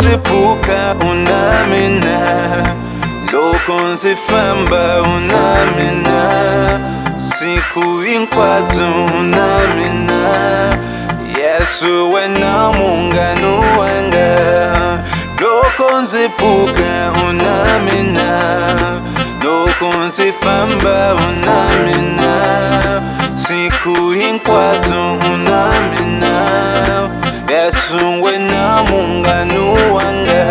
nzipuka unamina, loko nzifamba unamina, siku inkwazo unamina. Yesu wena munganu wanga, loko nzipuka unamina, loko nzifamba unamina, siku inkwazo unamina. Yesu wena munganu wanga,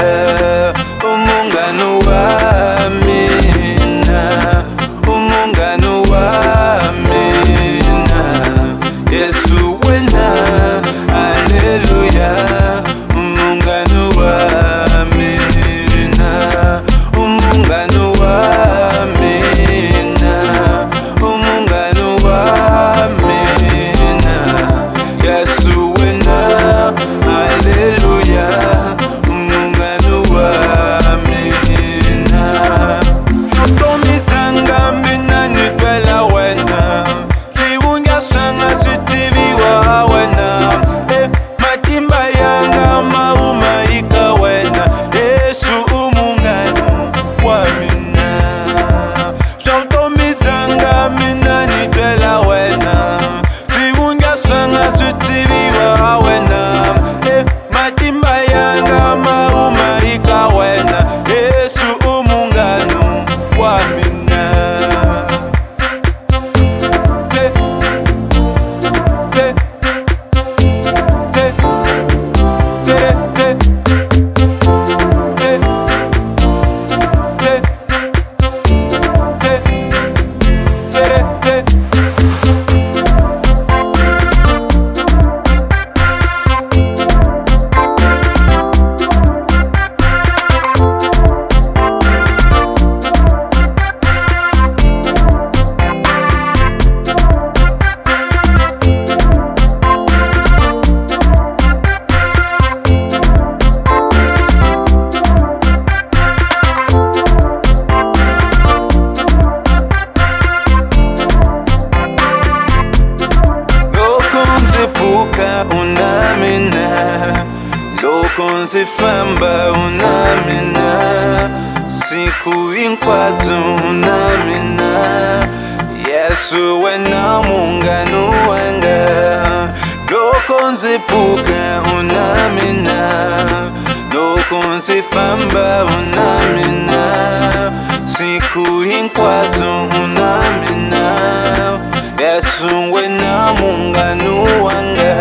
umunganu wamina, umunganu wamina. Yesu wena, haleluya, umunganu wamina, umunganu wamina, umunganu wamina. Yesu wena, haleluya, umunganu wamina. Shotomitanga mina nitwela wena, liwunga sanga zitiviwa wena. Matimba yanga maumaika wena, Yesu umunganu wamina. Shotomitanga mina nitwela wena, liwunga sanga zitiviwa wena. Matimba yanga maumaika wena, Yesu umunganu wamina. Te, te, te, te, te, te, te, te, te. Unamina, loko nzifamba unamina, siku inkwazo unamina. Yesu wena munganu wanga, loko nzipuka unamina, loko nzifamba unamina, siku inkwazo unamina. Yesu wena munganu wanga.